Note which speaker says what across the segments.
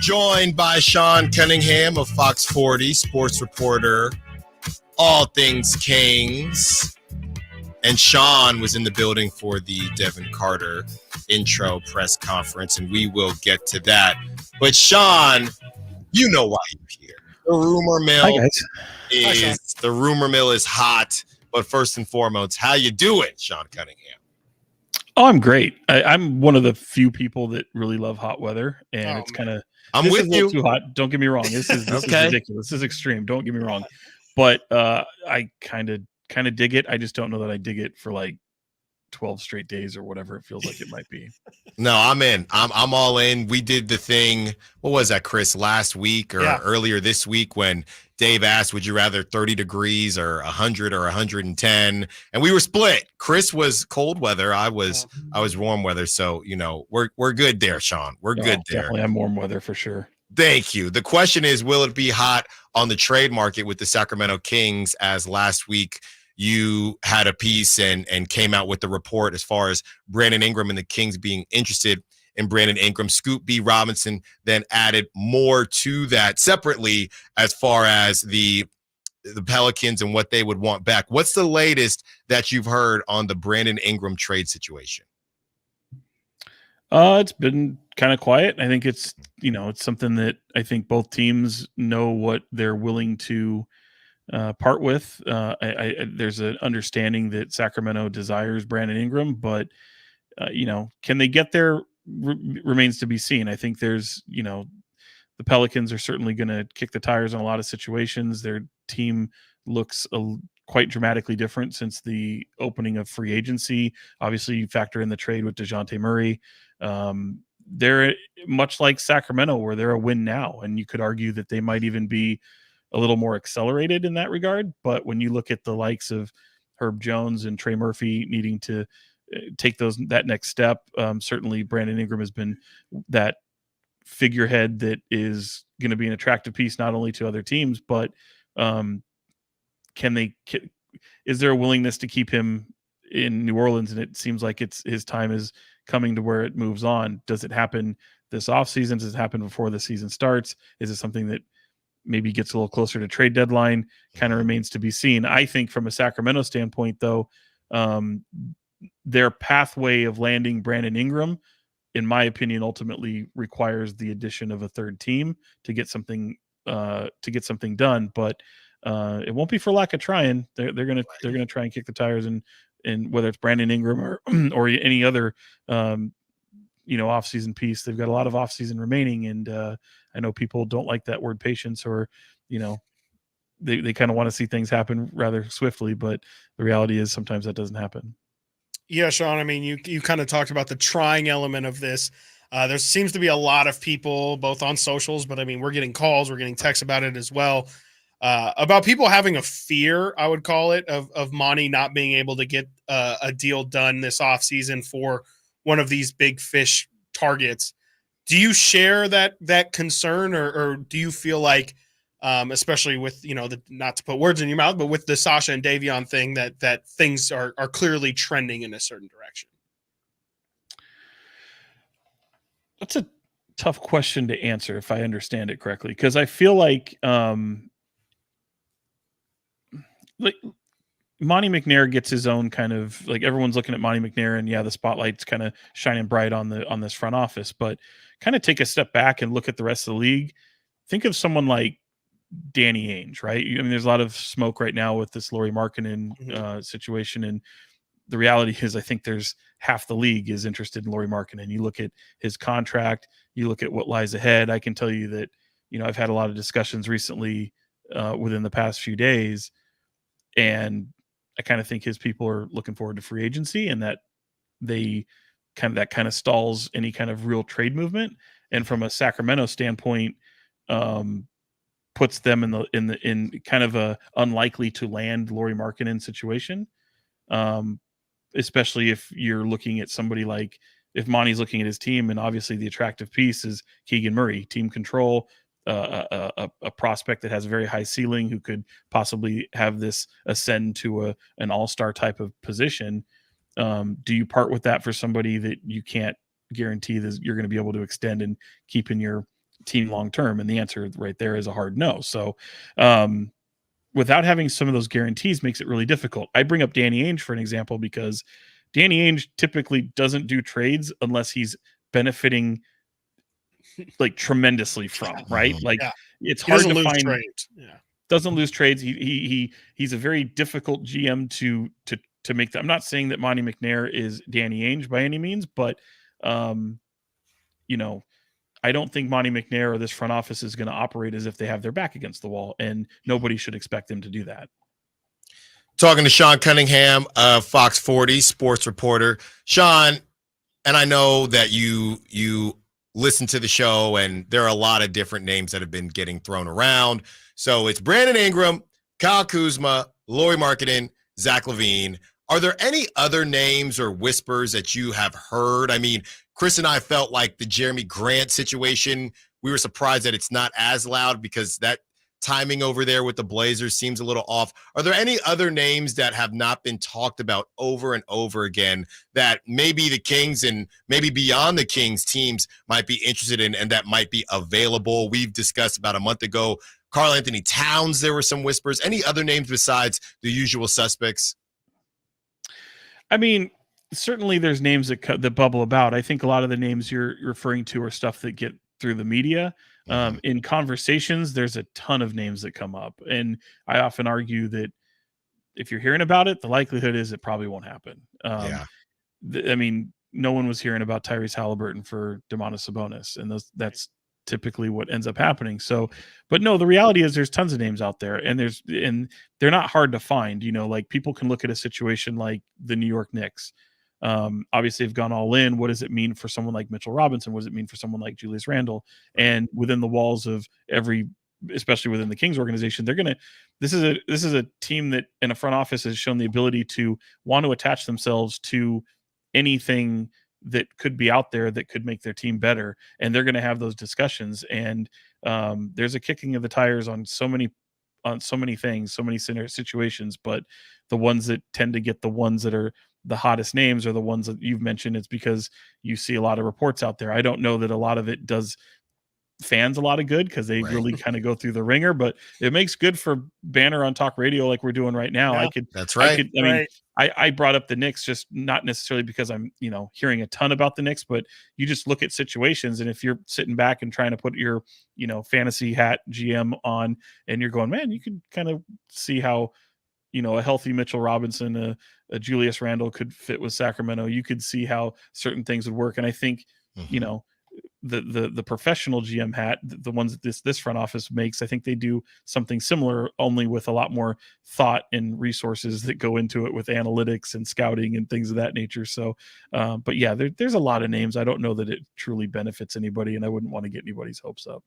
Speaker 1: Joined by Sean Cunningham of Fox 40, sports reporter, all things Kings. And Sean was in the building for the Devin Carter intro press conference, and we will get to that. But Sean, you know why you're here. The rumor mill is hot. But first and foremost, how you doing, Sean Cunningham?
Speaker 2: Oh, I'm great. I'm one of the few people that really love hot weather, and it's kind of too hot. Don't get me wrong. This is ridiculous. This is extreme. Don't get me wrong, but I kind of dig it. I just don't know that I dig it for like 12 straight days or whatever it feels like it might be.
Speaker 1: No, I'm in. I'm all in. We did the thing. What was that, Chris? Last week or earlier this week when Dave asked, "Would you rather 30 degrees or 100 or 110?" And we were split. Chris was cold weather. I was warm weather. So we're good there, Sean. We're good there.
Speaker 2: Definitely, I'm warm weather for sure.
Speaker 1: Thank you. The question is, will it be hot on the trade market with the Sacramento Kings? As last week you had a piece and came out with the report as far as Brandon Ingram and the Kings being interested in Brandon Ingram. Scoop B. Robinson then added more to that separately as far as the Pelicans and what they would want back. What's the latest that you've heard on the Brandon Ingram trade situation?
Speaker 2: It's been kind of quiet. I think it's something that I think both teams know what they're willing to part with. There's an understanding that Sacramento desires Brandon Ingram, but can they get there remains to be seen. I think there's the Pelicans are certainly going to kick the tires in a lot of situations. Their team looks quite dramatically different since the opening of free agency. Obviously, you factor in the trade with DeJounte Murray. They're much like Sacramento, where they're a win now, and you could argue that they might even be a little more accelerated in that regard. But when you look at the likes of Herb Jones and Trey Murphy needing to take that next step, certainly Brandon Ingram has been that figurehead that is going to be an attractive piece not only to other teams, but is there a willingness to keep him in New Orleans? And it seems like his time is coming to where it moves on. Does it happen this offseason? Does it happen before the season starts? Is it something that maybe gets a little closer to trade deadline? Kind of remains to be seen. I think from a Sacramento standpoint, though, their pathway of landing Brandon Ingram, in my opinion, ultimately requires the addition of a third team to get something done. But it won't be for lack of trying. They're gonna try and kick the tires, and whether it's Brandon Ingram or any other off-season piece. They've got a lot of off-season remaining, and I know people don't like that word patience, or they kind of want to see things happen rather swiftly, but the reality is sometimes that doesn't happen.
Speaker 3: Yeah, Sean, I mean, you kind of talked about the trying element of this. There seems to be a lot of people, both on socials, but I mean, we're getting calls, we're getting texts about it as well, about people having a fear, I would call it, of Monty not being able to get a deal done this offseason for one of these big fish targets. Do you share that concern, or do you feel like, especially with, not to put words in your mouth, but with the Sasha and Davion thing, that things are clearly trending in a certain direction?
Speaker 2: That's a tough question to answer if I understand it correctly, because I feel like Monty McNair gets his own kind of, like, everyone's looking at Monty McNair, and the spotlight's kind of shining bright on this front office, but kind of take a step back and look at the rest of the league. Think of someone like Danny Ainge, right? I mean, there's a lot of smoke right now with this Lauri Markkanen situation, and the reality is I think there's half the league is interested in Lauri Markkanen. You look at his contract, you look at what lies ahead. I can tell you that, I've had a lot of discussions recently within the past few days, and I kind of think his people are looking forward to free agency, and that that kind of stalls any kind of real trade movement. And from a Sacramento standpoint, puts them in kind of a unlikely to land Lauri Markkanen situation. Especially if you're looking at somebody like, if Monty's looking at his team, and obviously the attractive piece is Keegan Murray, team control, a prospect that has a very high ceiling who could possibly have this ascend to an all-star type of position. Do you part with that for somebody that you can't guarantee that you're going to be able to extend and keep in your team long term? And the answer right there is a hard no. So without having some of those guarantees makes it really difficult. I bring up Danny Ainge for an example because Danny Ainge typically doesn't do trades unless he's benefiting like tremendously from, right? Like
Speaker 3: Yeah.
Speaker 2: it's
Speaker 3: He
Speaker 2: hard
Speaker 3: doesn't
Speaker 2: to
Speaker 3: lose
Speaker 2: find
Speaker 3: trades. Yeah.
Speaker 2: doesn't lose trades. He's a very difficult GM to make that. I'm not saying that Monty McNair is Danny Ainge by any means, but you know, I don't think Monty McNair or this front office is going to operate as if they have their back against the wall, and nobody should expect them to do that.
Speaker 1: Talking to Sean Cunningham of Fox 40 sports reporter. Sean, and I know that you listen to the show, and there are a lot of different names that have been getting thrown around. So it's Brandon Ingram, Kyle Kuzma, Lauri Markkanen, Zach LaVine. Are there any other names or whispers that you have heard? I mean, Chris and I felt like the Jeremy Grant situation, we were surprised that it's not as loud because that timing over there with the Blazers seems a little off. Are there any other names that have not been talked about over and over again that maybe the Kings and maybe beyond the Kings teams might be interested in and that might be available? We've discussed about a month ago, Karl Anthony Towns, there were some whispers. Any other names besides the usual suspects?
Speaker 2: I mean, certainly there's names that bubble about. I think a lot of the names you're referring to are stuff that get through the media. In conversations, there's a ton of names that come up. And I often argue that if you're hearing about it, the likelihood is it probably won't happen. I mean, no one was hearing about Tyrese Halliburton for Domantas Sabonis, and that's typically what ends up happening. So, but no, the reality is there's tons of names out there, and they're not hard to find. You know, like people can look at a situation like the New York Knicks. Obviously have gone all in. What does it mean for someone like Mitchell Robinson? What does it mean for someone like Julius Randle? And within the walls of every, especially within the Kings organization, this is a team that in a front office has shown the ability to want to attach themselves to anything that could be out there that could make their team better. And they're going to have those discussions. And there's a kicking of the tires on so many things, so many situations, but the ones that tend to get the ones that are the hottest names are the ones that you've mentioned. It's because you see a lot of reports out there. I don't know that a lot of it does fans a lot of good because they really kind of go through the ringer, but it makes good for banner on talk radio like we're doing right now.
Speaker 1: Yeah, that's right.
Speaker 2: I mean, I brought up the Knicks just not necessarily because I'm, hearing a ton about the Knicks, but you just look at situations. And if you're sitting back and trying to put your, fantasy hat GM on and you're going, man, you can kind of see how, a healthy Mitchell Robinson, a Julius Randle could fit with Sacramento. You could see how certain things would work. And I think, the professional GM hat, the ones that this front office makes, I think they do something similar, only with a lot more thought and resources that go into it with analytics and scouting and things of that nature. So, but yeah, there's a lot of names. I don't know that it truly benefits anybody, and I wouldn't want to get anybody's hopes up.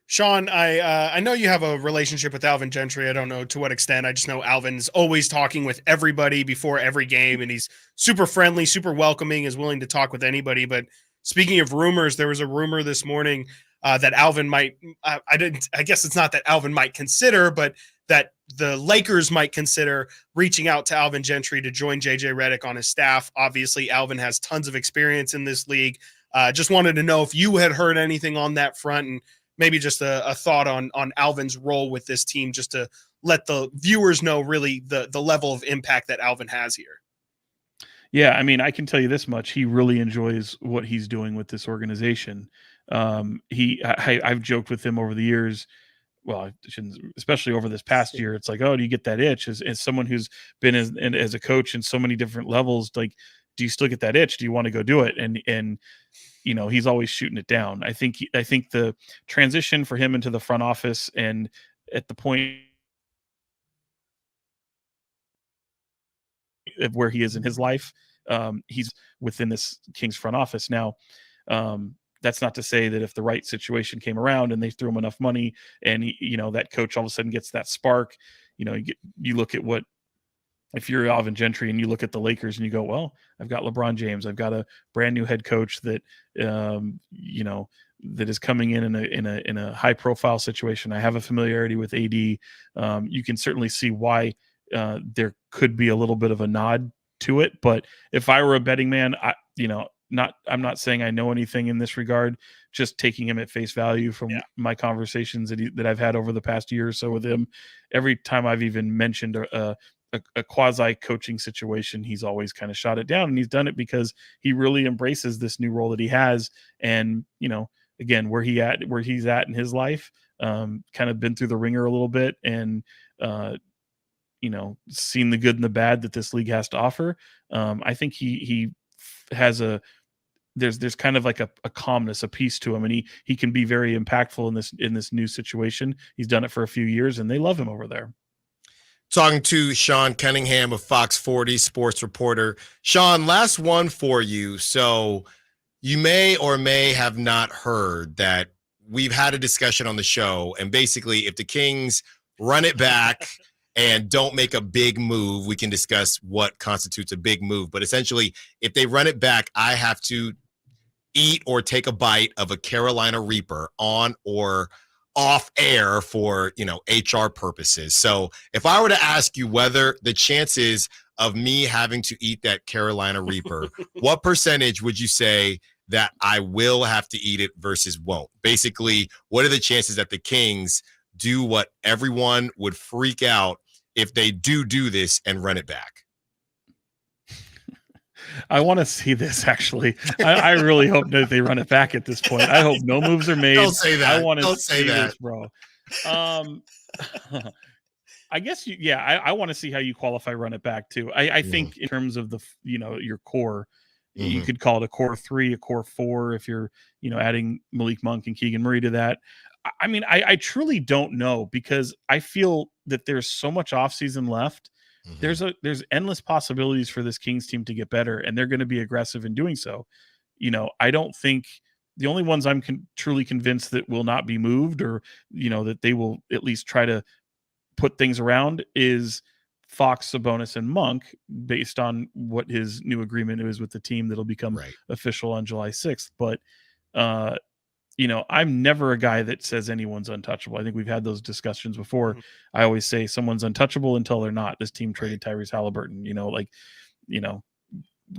Speaker 3: Sean, I know you have a relationship with Alvin Gentry. I don't know to what extent. I just know Alvin's always talking with everybody before every game, and he's super friendly, super welcoming, is willing to talk with anybody. But speaking of rumors, there was a rumor this morning that Alvin might, I guess it's not that Alvin might consider, but that the Lakers might consider reaching out to Alvin Gentry to join JJ Redick on his staff. Obviously, Alvin has tons of experience in this league. Just wanted to know if you had heard anything on that front, and maybe just a thought on Alvin's role with this team, just to let the viewers know really the level of impact that Alvin has here.
Speaker 2: Yeah, I mean, I can tell you this much. He really enjoys what he's doing with this organization. I've joked with him over the years. Well, I shouldn't, especially over this past year. It's like, oh, do you get that itch? As someone who's been as a coach in so many different levels, like, do you still get that itch? Do you want to go do it? And he's always shooting it down. I think the transition for him into the front office and at the point of where he is in his life, he's within this Kings front office now. That's not to say that if the right situation came around and they threw him enough money and that coach all of a sudden gets that spark, you look at what, if you're Alvin Gentry and you look at the Lakers and you go, well, I've got LeBron James, I've got a brand new head coach that, that is coming in a high profile situation. I have a familiarity with AD. You can certainly see why there could be a little bit of a nod to it. But if I were a betting man, I'm not saying I know anything in this regard, just taking him at face value from my conversations that I've had over the past year or so with him. Every time I've even mentioned a quasi coaching situation, he's always kind of shot it down, and he's done it because he really embraces this new role that he has. And, again, where he's at in his life, kind of been through the ringer a little bit, and, seen the good and the bad that this league has to offer. I think he has there's kind of like a calmness, a peace to him, and he can be very impactful in this new situation. He's done it for a few years, and they love him over there.
Speaker 1: Talking to Sean Cunningham of Fox 40 sports reporter. Sean, last one for you. So you may or may have not heard that we've had a discussion on the show, and basically if the Kings run it back and don't make a big move, we can discuss what constitutes a big move. But essentially, if they run it back, I have to eat or take a bite of a Carolina Reaper on or off air for, HR purposes. So if I were to ask you whether the chances of me having to eat that Carolina Reaper, what percentage would you say that I will have to eat it versus won't? Basically, what are the chances that the Kings do what everyone would freak out if they do this and run it back?
Speaker 2: I want to see this, actually. I really hope that they run it back at this point. I hope no moves are made.
Speaker 1: Don't say that.
Speaker 2: I want to
Speaker 1: see
Speaker 2: this, bro. I guess I want to see how you qualify run it back too. I think in terms of the your core, you could call it a core 3, a core 4 if you're adding Malik Monk and Keegan Murray to that. I mean, I truly don't know, because I feel that there's so much offseason left. There's endless possibilities for this Kings team to get better, and they're going to be aggressive in doing so. I don't think the only ones I'm truly convinced that will not be moved, or that they will at least try to put things around, is Fox, Sabonis, and Monk, based on what his new agreement is with the team that'll become official on July 6th. But I'm never a guy that says anyone's untouchable. I think we've had those discussions before. I always say someone's untouchable until they're not. This team traded Tyrese Halliburton,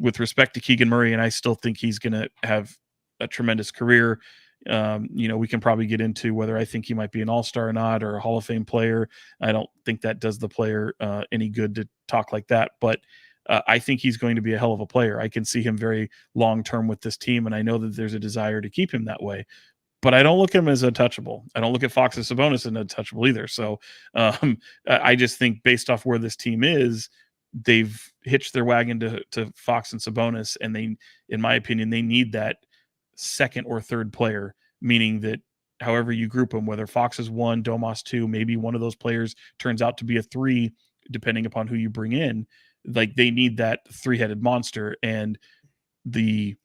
Speaker 2: with respect to Keegan Murray, and I still think he's going to have a tremendous career. We can probably get into whether I think he might be an all-star or not, or a Hall of Fame player. I don't think that does the player any good to talk like that, but I think he's going to be a hell of a player. I can see him very long-term with this team, and I know that there's a desire to keep him that way. But I don't look at him as untouchable. I don't look at Fox and Sabonis as untouchable either. So I just think based off where this team is, they've hitched their wagon to Fox and Sabonis, and they, in my opinion, they need that second or third player, meaning that however you group them, whether Fox is 1, Domas 2, maybe one of those players turns out to be a 3, depending upon who you bring in. Like, they need that 3-headed monster, and the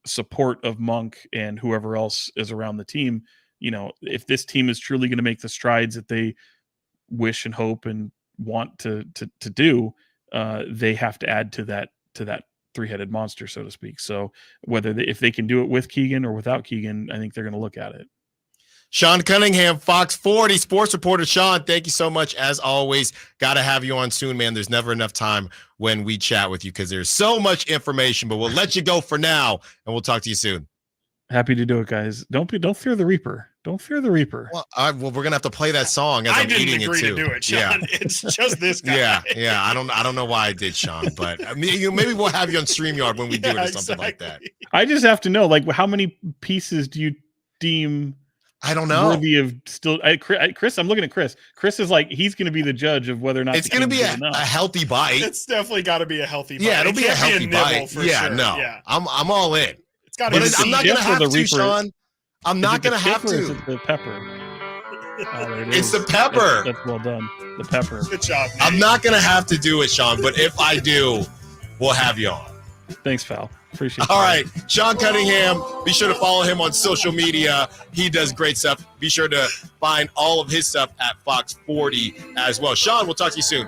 Speaker 2: support of Monk and whoever else is around the team. If this team is truly going to make the strides that they wish and hope and want to do, they have to add to that 3-headed monster, so to speak. So if they can do it with Keegan or without Keegan, I think they're going to look at it.
Speaker 1: Sean Cunningham, Fox 40 sports reporter. Sean, thank you so much. As always, got to have you on soon, man. There's never enough time when we chat with you because there's so much information, but we'll let you go for now, and we'll talk to you soon.
Speaker 2: Happy to do it, guys. Don't fear the Reaper. Don't fear the Reaper.
Speaker 1: Well, we're going to have to play that song as I'm eating it, too.
Speaker 3: I didn't agree to do it, Sean. Yeah. It's just this guy.
Speaker 1: Yeah. I don't know why I did, Sean, but I mean, maybe we'll have you on StreamYard when we do it or something like that.
Speaker 2: I just have to know, how many pieces do you deem
Speaker 1: I don't know.
Speaker 2: Worthy of still, Chris. I'm looking at Chris. Chris is he's going to be the judge of whether or not
Speaker 1: it's going to be a healthy bite.
Speaker 3: It's definitely got to be a healthy bite.
Speaker 1: Yeah, it'll be a healthy bite. Yeah, sure. No, yeah. I'm all in.
Speaker 3: It's got to be.
Speaker 1: I'm not going to have to, Sean. I'm not going to have to.
Speaker 2: Is it the pepper?
Speaker 1: It's the pepper.
Speaker 2: That's well done. The pepper.
Speaker 3: Good job. Nate.
Speaker 1: I'm not going to have to do it, Sean, but if I do, we'll have you on.
Speaker 2: Thanks, pal. Appreciate it.
Speaker 1: All right. Sean Cunningham, be sure to follow him on social media. He does great stuff. Be sure to find all of his stuff at Fox 40 as well. Sean, we'll talk to you soon.